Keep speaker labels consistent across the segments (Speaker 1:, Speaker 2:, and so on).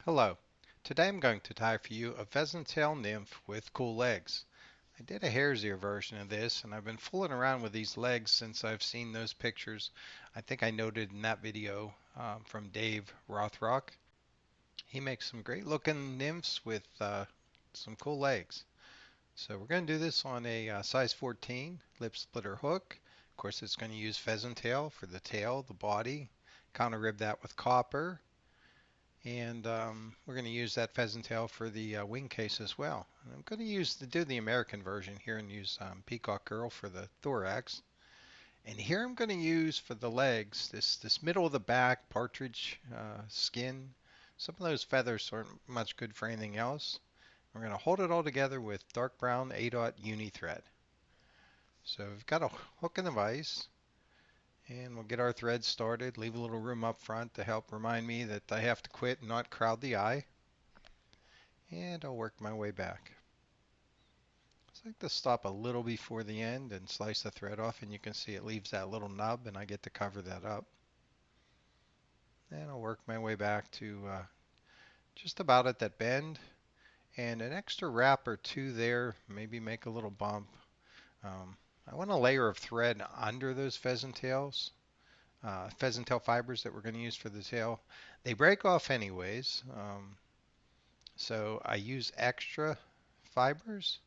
Speaker 1: Hello. Today I'm going to tie for you a pheasant tail nymph with cool legs. I did a hare's ear version of this, and I've been fooling around with these legs since I've seen those pictures. I think I noted in that video from Dave Rothrock. He makes some great looking nymphs with some cool legs. So we're going to do this on a size 14 lip splitter hook. Of course, it's going to use pheasant tail for the tail, the body. Counter rib that with copper. And we're going to use that pheasant tail for the wing case as well. And I'm going to do the American version here and use Peacock Herl for the thorax. And here I'm going to use for the legs this middle of the back partridge skin. Some of those feathers aren't much good for anything else. We're going to hold it all together with dark brown A-dot uni thread. So we've got a hook and a vise. And we'll get our thread started, leave a little room up front to help remind me that I have to quit and not crowd the eye. And I'll work my way back. So I like to stop a little before the end and slice the thread off, and you can see it leaves that little nub, and I get to cover that up. And I'll work my way back to just about at that bend, and an extra wrap or two there, maybe make a little bump. I want a layer of thread under those pheasant tail fibers that we're going to use for the tail. They break off anyways, so I use extra fibers,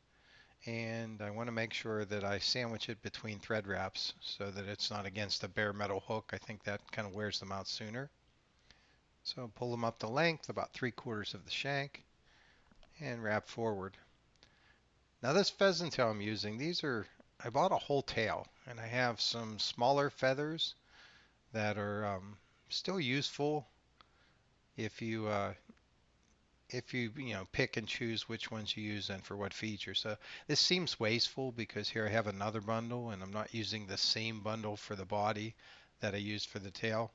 Speaker 1: and I want to make sure that I sandwich it between thread wraps so that it's not against a bare metal hook. I think that kind of wears them out sooner. So pull them up to length, about 3/4 of the shank, and wrap forward. Now this pheasant tail I'm using, I bought a whole tail, and I have some smaller feathers that are still useful if you pick and choose which ones you use and for what feature. So this seems wasteful because here I have another bundle and I'm not using the same bundle for the body that I used for the tail.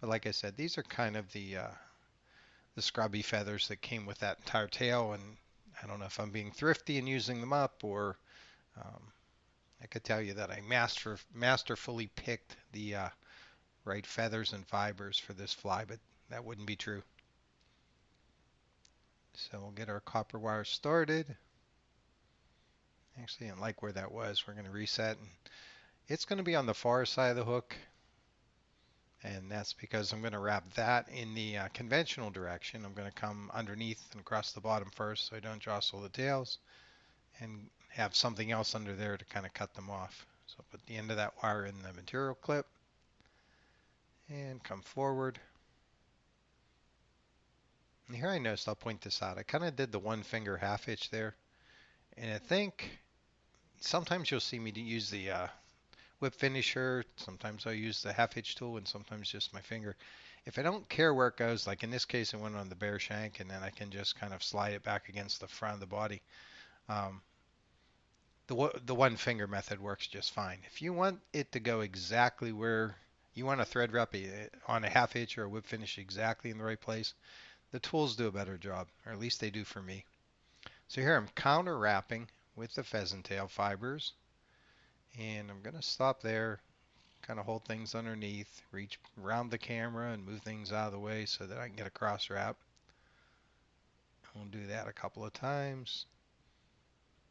Speaker 1: But like I said, these are kind of the scrubby feathers that came with that entire tail, and I don't know if I'm being thrifty and using them up, or um, I could tell you that I masterfully picked the right feathers and fibers for this fly, but that wouldn't be true. So we'll get our copper wire started. Actually, I didn't like where that was. We're going to reset. And it's going to be on the far side of the hook. And that's because I'm going to wrap that in the conventional direction. I'm going to come underneath and across the bottom first so I don't jostle the tails. And have something else under there to kind of cut them off. So put the end of that wire in the material clip. And come forward. And here I noticed, I'll point this out. I kind of did the one finger half hitch there. And I think sometimes you'll see me use the whip finisher. Sometimes I'll use the half hitch tool and sometimes just my finger. If I don't care where it goes, like in this case it went on the bare shank, and then I can just kind of slide it back against the front of the body. Um, the one finger method works just fine. If you want it to go exactly where you want a thread wrap on a half hitch or a whip finish exactly in the right place, the tools do a better job, or at least they do for me. So here I'm counter wrapping with the pheasant tail fibers, and I'm going to stop there, kind of hold things underneath, reach around the camera and move things out of the way so that I can get a cross wrap. We'll do that a couple of times,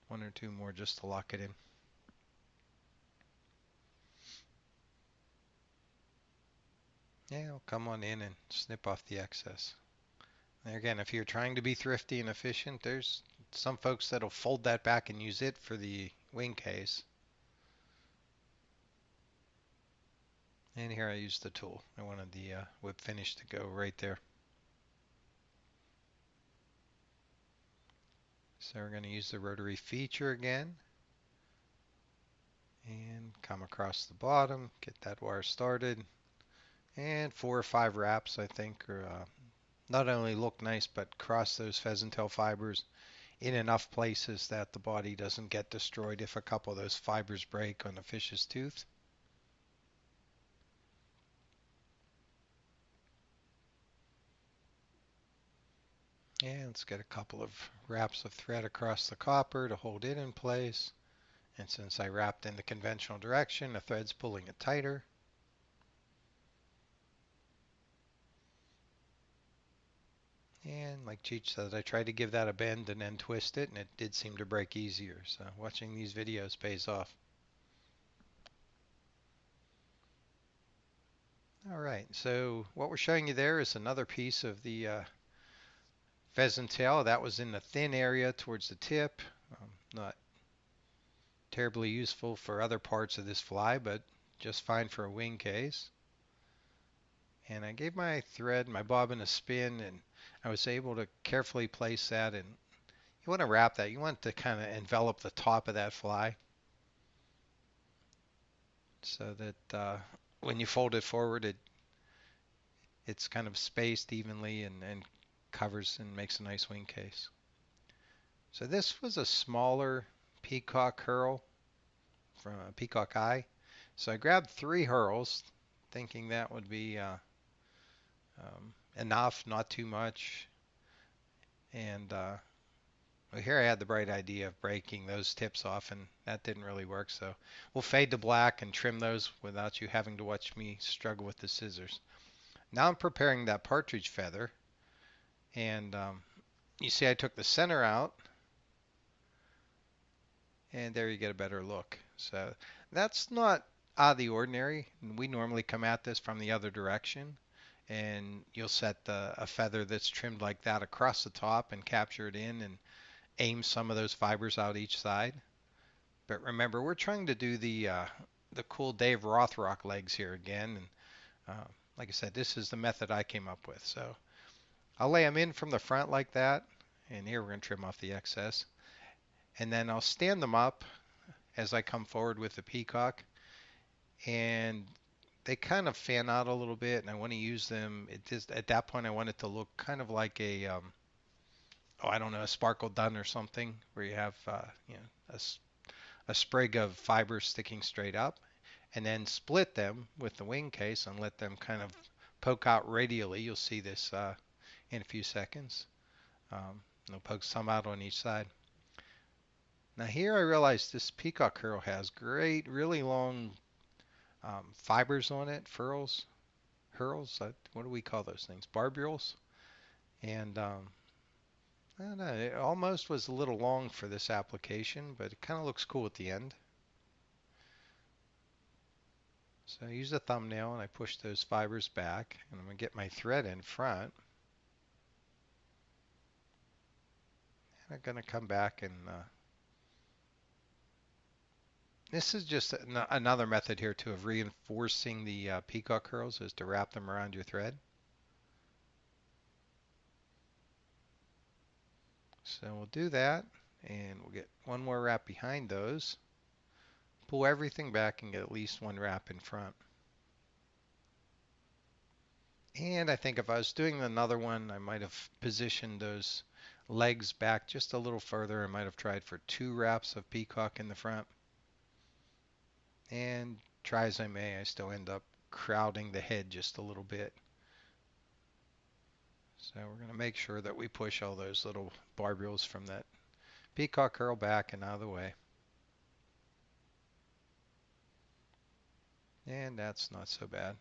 Speaker 1: one or two more just to lock it in. Yeah, I'll come on in and snip off the excess. And again, if you're trying to be thrifty and efficient, there's some folks that'll fold that back and use it for the wing case. And here I used the tool. I wanted the whip finish to go right there. So we're going to use the rotary feature again. And come across the bottom, get that wire started. And 4 or 5 wraps, I think, are not only look nice, but cross those pheasant tail fibers in enough places that the body doesn't get destroyed if a couple of those fibers break on the fish's tooth. And let's get a couple of wraps of thread across the copper to hold it in place. And since I wrapped in the conventional direction, the thread's pulling it tighter. And like Cheech said, I tried to give that a bend and then twist it, and it did seem to break easier. So watching these videos pays off. All right, so what we're showing you there is another piece of the pheasant tail. That was in the thin area towards the tip. Not terribly useful for other parts of this fly, but just fine for a wing case. And I gave my thread, my bobbin a spin, and I was able to carefully place that. And you want to wrap that. You want to kind of envelop the top of that fly so that when you fold it forward, it's kind of spaced evenly and covers and makes a nice wing case. So this was a smaller Peacock Herl from a Peacock eye. So I grabbed 3 Herls, thinking that would be enough, not too much. And well, here I had the bright idea of breaking those tips off, and that didn't really work. So we'll fade to black and trim those without you having to watch me struggle with the scissors. Now I'm preparing that partridge feather, and you see I took the center out, and there you get a better look. So that's not out of the ordinary. We normally come at this from the other direction, and you'll set a feather that's trimmed like that across the top and capture it in and aim some of those fibers out each side. But remember, we're trying to do the cool Dave Rothrock legs here again, and like I said, this is the method I came up with. So I'll lay them in from the front like that, and here we're going to trim off the excess. And then I'll stand them up as I come forward with the peacock, and they kind of fan out a little bit, and I want to use them. It just at that point I want it to look kind of like a oh, I don't know, a sparkle dun or something, where you have a sprig of fibers sticking straight up, and then split them with the wing case and let them kind of poke out radially. You'll see this in a few seconds. They'll poke some out on each side. Now here I realize this peacock curl has great, really long fibers on it, herls, what do we call those things? Barbules. And I don't know, it almost was a little long for this application, but it kind of looks cool at the end. So I use a thumbnail and I push those fibers back, and I'm going to get my thread in front. And I'm going to come back and this is just another method here too of reinforcing the peacock curls, is to wrap them around your thread. So we'll do that, and we'll get one more wrap behind those. Pull everything back and get at least one wrap in front. And I think if I was doing another one, I might have positioned those legs back just a little further. I might have tried for 2 wraps of peacock in the front. And try as I may, I still end up crowding the head just a little bit. So we're going to make sure that we push all those little barbules from that peacock curl back and out of the way. And that's not so bad.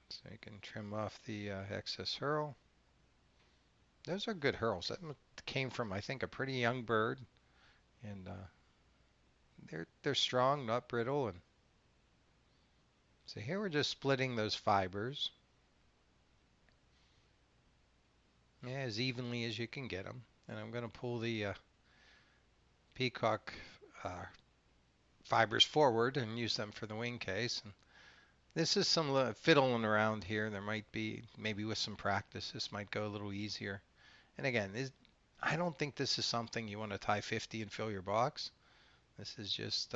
Speaker 1: So you can trim off the excess herl. Those are good herls. That came from, I think, a pretty young bird, and they're strong, not brittle. And so here we're just splitting those fibers as evenly as you can get them. And I'm going to pull the peacock fibers forward and use them for the wing case. And this is some fiddling around here. There might be, maybe with some practice, this might go a little easier. And again, I don't think this is something you want to tie 50 and fill your box. This is just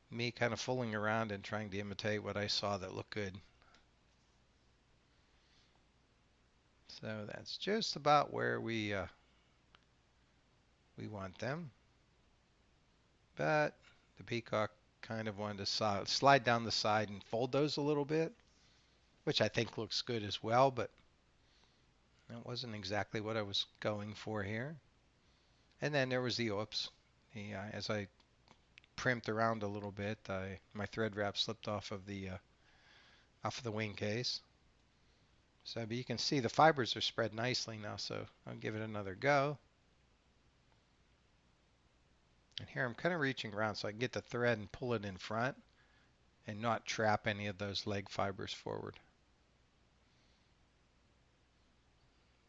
Speaker 1: me kind of fooling around and trying to imitate what I saw that looked good. So that's just about where we want them. But the peacock kind of wanted to slide down the side and fold those a little bit, which I think looks good as well, but that wasn't exactly what I was going for here. And then there was the oops. As I primped around a little bit. My thread wrap slipped off of the wing case. So, but you can see the fibers are spread nicely now, so I'll give it another go. And here I'm kind of reaching around so I can get the thread and pull it in front and not trap any of those leg fibers forward.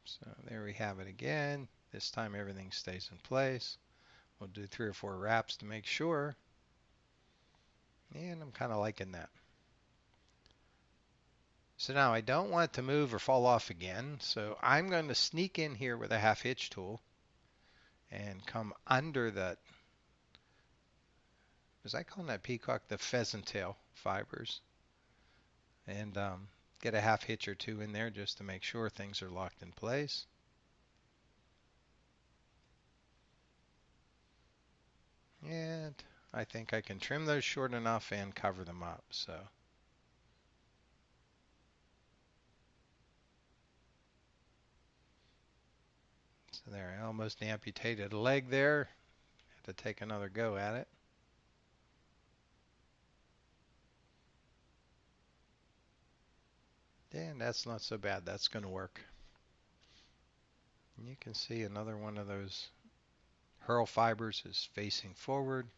Speaker 1: So there we have it again. This time everything stays in place. We'll do 3 or 4 wraps to make sure. And I'm kind of liking that. So now I don't want it to move or fall off again. So I'm going to sneak in here with a half hitch tool and come under that. Was I calling that peacock? The pheasant tail fibers. And get a half hitch or 2 in there just to make sure things are locked in place. And I think I can trim those short enough and cover them up. So there, I almost amputated a leg there. Have to take another go at it. And that's not so bad. That's going to work. And you can see another one of those Herl fibers is facing forward.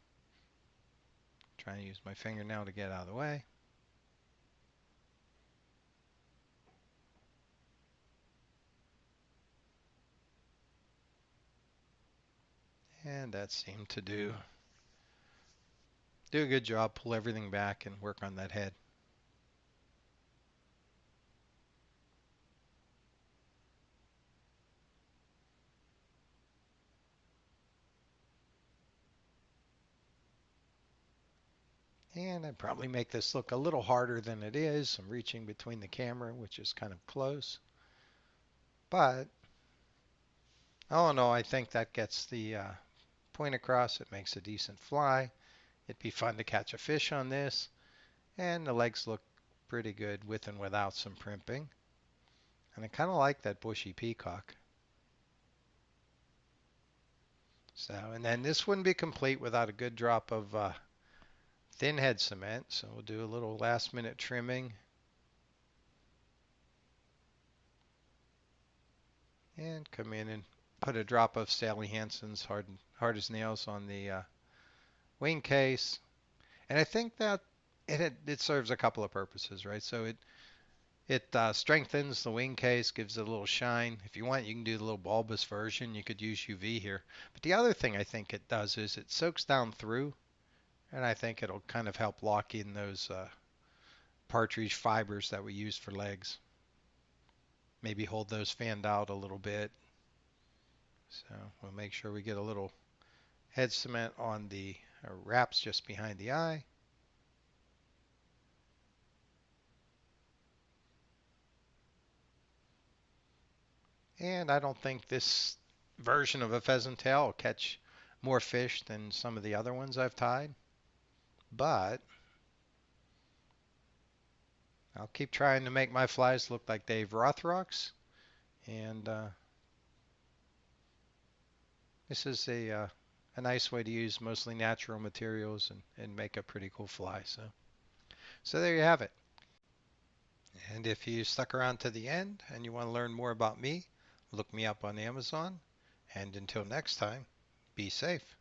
Speaker 1: Trying to use my fingernail to get out of the way. And that seemed to do a good job. Pull everything back and work on that head. And I'd probably make this look a little harder than it is. I'm reaching between the camera, which is kind of close. But all in all, I think that gets the point across. It makes a decent fly. It'd be fun to catch a fish on this. And the legs look pretty good with and without some primping. And I kind of like that bushy peacock. So, and then this wouldn't be complete without a good drop of thin head cement. So we'll do a little last minute trimming. And come in and put a drop of Sally Hansen's hard as nails on the wing case. And I think that it serves a couple of purposes, right? So it strengthens the wing case, gives it a little shine. If you want, you can do the little bulbous version. You could use UV here. But the other thing I think it does is it soaks down through, and I think it'll kind of help lock in those partridge fibers that we use for legs. Maybe hold those fanned out a little bit. So we'll make sure we get a little head cement on the wraps just behind the eye. And I don't think this version of a pheasant tail will catch more fish than some of the other ones I've tied. But I'll keep trying to make my flies look like Dave Rothrock's. And this is a nice way to use mostly natural materials and make a pretty cool fly. So there you have it. And if you stuck around to the end and you want to learn more about me, look me up on Amazon. And until next time, be safe.